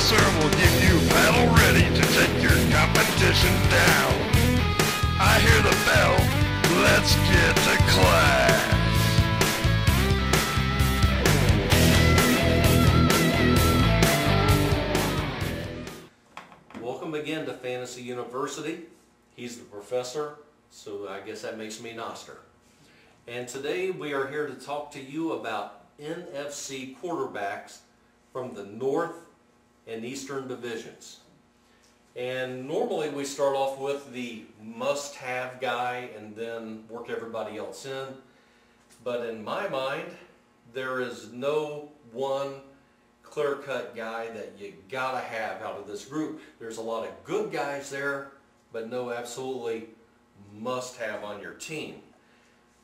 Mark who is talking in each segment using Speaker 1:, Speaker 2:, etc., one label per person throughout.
Speaker 1: professor will give you battle ready to take your competition down. I hear the bell. Let's get to class.
Speaker 2: Welcome again to Fantasy University. He's the professor, so I guess that makes me NOSTER. And today we are here to talk to you about NFC quarterbacks from the North and Eastern divisions. And normally we start off with the must-have guy and then work everybody else in. But in my mind, there is no one clear-cut guy that you gotta have out of this group. There's a lot of good guys there, but no absolutely must-have on your team.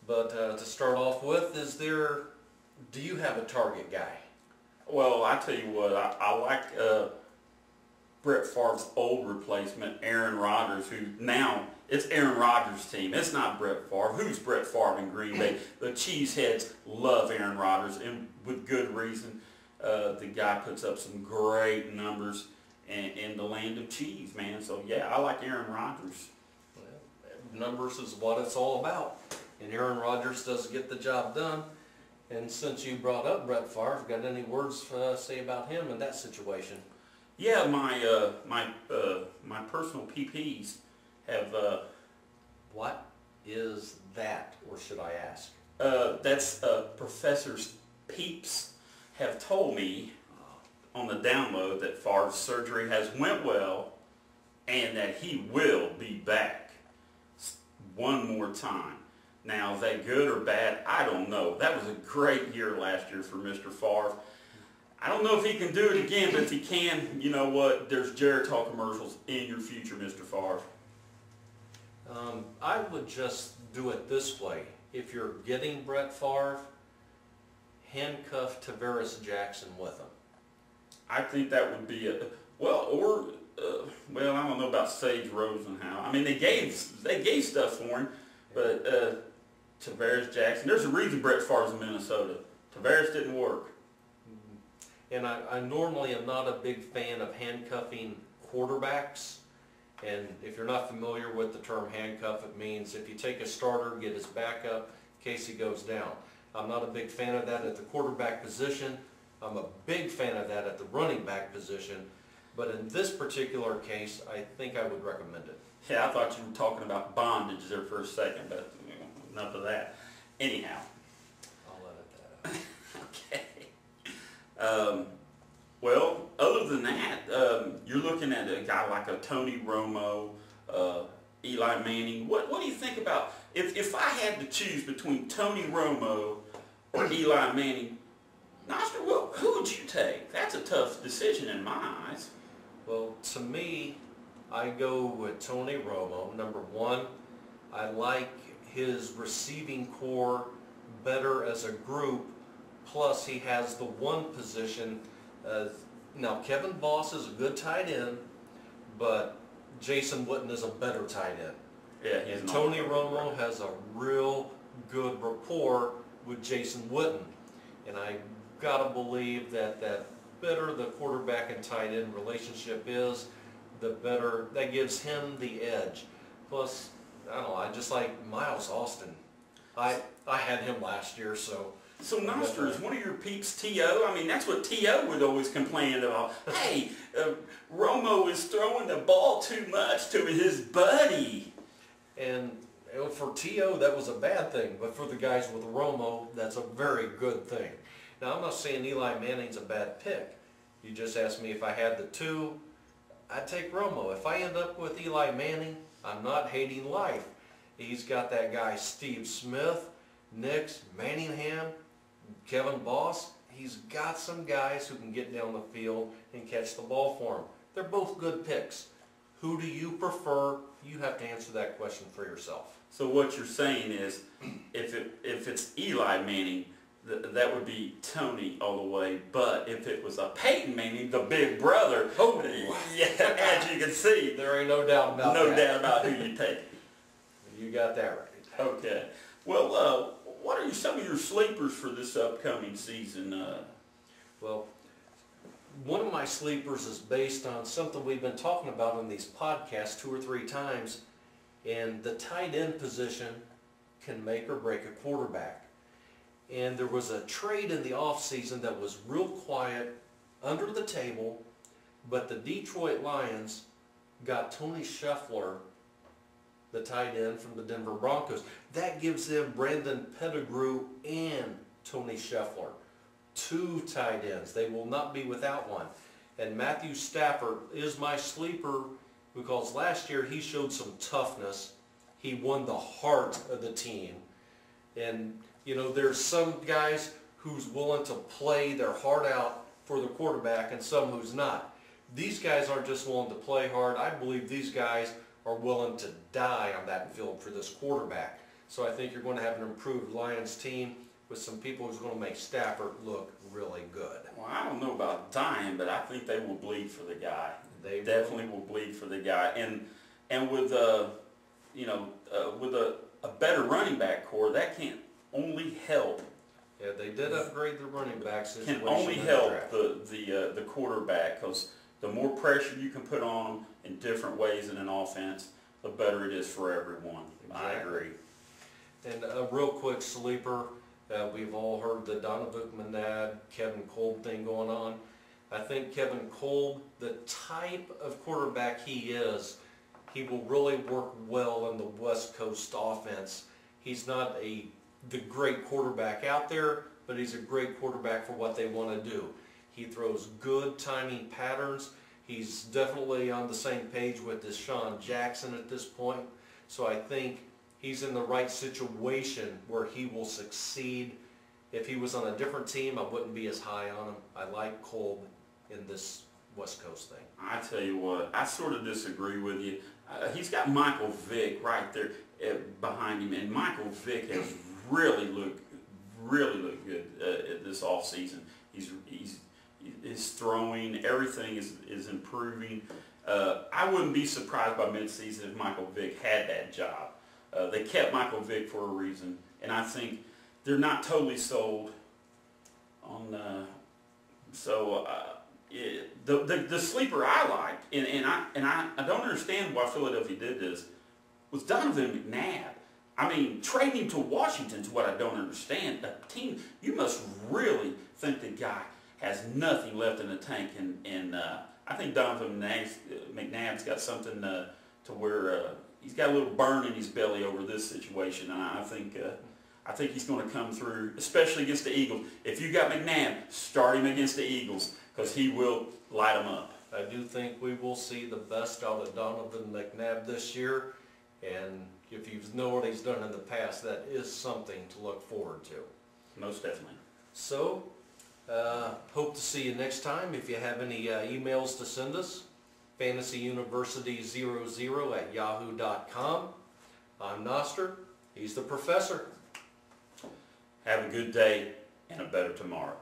Speaker 2: But to start off with, do you have a target guy?
Speaker 3: Well, I tell you what, I like Brett Favre's old replacement, Aaron Rodgers, who now it's Aaron Rodgers' team. It's not Brett Favre. Who's Brett Favre in Green Bay? The Cheeseheads love Aaron Rodgers, and with good reason. The guy puts up some great numbers in the land of cheese, man. So, yeah, I like Aaron Rodgers.
Speaker 2: Well, numbers is what it's all about. And Aaron Rodgers does get the job done. And since you brought up Brett Favre, got any words to say about him in that situation?
Speaker 3: Yeah, my personal PPs have...
Speaker 2: What is that, or should I ask?
Speaker 3: That's Professor's peeps have told me on the download that Favre's surgery has went well and that he will be back one more time. Now, is that good or bad? I don't know. That was a great year last year for Mr. Favre. I don't know if he can do it again, but if he can, you know what? There's Geritol commercials in your future, Mr. Favre.
Speaker 2: I would just do it this way. If you're getting Brett Favre, handcuff Tavares Jackson with him.
Speaker 3: I think that would be well, I don't know about Sage Rosenhaus. I mean, they gave stuff for him, but Tavares Jackson. There's a reason Brett Favre's in Minnesota. Tavares didn't work.
Speaker 2: And I normally am not a big fan of handcuffing quarterbacks. And if you're not familiar with the term handcuff, it means if you take a starter, get his backup in case he goes down. I'm not a big fan of that at the quarterback position. I'm a big fan of that at the running back position. But in this particular case, I think I would recommend it.
Speaker 3: Yeah, I thought you were talking about bondage there for a second, but enough of that. Anyhow.
Speaker 2: I'll edit
Speaker 3: Okay. Well, other than that, you're looking at a guy like a Tony Romo, Eli Manning. What do you think about, if I had to choose between Tony Romo or Eli Manning, Noster, who would you take? That's a tough decision in my eyes.
Speaker 2: Well, to me, I go with Tony Romo. Number one, I like his receiving core better as a group. Plus, he has the one position. Now, Kevin Voss is a good tight end, but Jason Witten is a better tight end.
Speaker 3: Yeah,
Speaker 2: and Tony Romo has a real good rapport with Jason Witten. And I gotta believe that better the quarterback and tight end relationship is, the better that gives him the edge. Plus, I don't know, I just like Miles Austin. I had him last year, so.
Speaker 3: So Noster, is one of your peeps T.O.? I mean, that's what T.O. would always complain about. Hey, Romo is throwing the ball too much to his buddy.
Speaker 2: And for T.O., that was a bad thing, but for the guys with Romo, that's a very good thing. Now, I'm not saying Eli Manning's a bad pick. You just asked me if I had the two, I'd take Romo. If I end up with Eli Manning, I'm not hating life. He's got that guy Steve Smith, Nix, Manningham, Kevin Voss. He's got some guys who can get down the field and catch the ball for him. They're both good picks. Who do you prefer? You have to answer that question for yourself.
Speaker 3: So what you're saying is, if it's Eli Manning, that would be Tony all the way. But if it was a Peyton Manning, the big brother, yeah, as you can see,
Speaker 2: there ain't no doubt about that.
Speaker 3: No doubt about who you take.
Speaker 2: You got that right.
Speaker 3: Okay. Well, what are some of your sleepers for this upcoming season?
Speaker 2: Well, one of my sleepers is based on something we've been talking about in these podcasts 2 or 3 times, and the tight end position can make or break a quarterback. And there was a trade in the offseason that was real quiet, under the table, but the Detroit Lions got Tony Scheffler, the tight end from the Denver Broncos. That gives them Brandon Pettigrew and Tony Scheffler, 2 tight ends. They will not be without one. And Matthew Stafford is my sleeper because last year he showed some toughness. He won the heart of the team. And, you know, there's some guys who's willing to play their heart out for the quarterback and some who's not. These guys aren't just willing to play hard. I believe these guys are willing to die on that field for this quarterback. So I think you're going to have an improved Lions team with some people who's going to make Stafford look really good.
Speaker 3: Well, I don't know about dying, but I think they will bleed for the guy.
Speaker 2: They
Speaker 3: definitely will bleed for the guy. And with with a better running back core, that can't only help.
Speaker 2: Yeah, they did upgrade the running back situation.
Speaker 3: Can only help the quarterback, because the more pressure you can put on them in different ways in an offense, the better it is for everyone. Exactly. I agree.
Speaker 2: And a real quick sleeper, we've all heard the Donovan McNabb, Kevin Kolb thing going on. I think Kevin Kolb, the type of quarterback he is, he will really work well in the West Coast offense. He's not the great quarterback out there, but he's a great quarterback for what they want to do. He throws good timing patterns. He's definitely on the same page with Deshaun Jackson at this point. So I think he's in the right situation where he will succeed. If he was on a different team, I wouldn't be as high on him. I like Kolb in this West Coast thing.
Speaker 3: I tell you what, I sort of disagree with you. He's got Michael Vick right there behind him, and Michael Vick has really looked good this offseason. His throwing, everything is improving. I wouldn't be surprised by midseason if Michael Vick had that job. They kept Michael Vick for a reason, and I think they're not totally sold on. The sleeper I liked, and I don't understand why Philadelphia did this, was Donovan McNabb. I mean, trading him to Washington is what I don't understand. The team, you must really think the guy has nothing left in the tank, and I think Donovan McNabb's got something to where he's got a little burn in his belly over this situation, and I think he's going to come through, especially against the Eagles. If you got McNabb, start him against the Eagles, because he will light them up.
Speaker 2: I do think we will see the best out of Donovan McNabb this year, and if you know what he's done in the past, that is something to look forward to.
Speaker 3: Most definitely.
Speaker 2: So, hope to see you next time. If you have any emails to send us, fantasyuniversity00@yahoo.com. I'm Noster. He's the professor.
Speaker 3: Have a good day and a better tomorrow.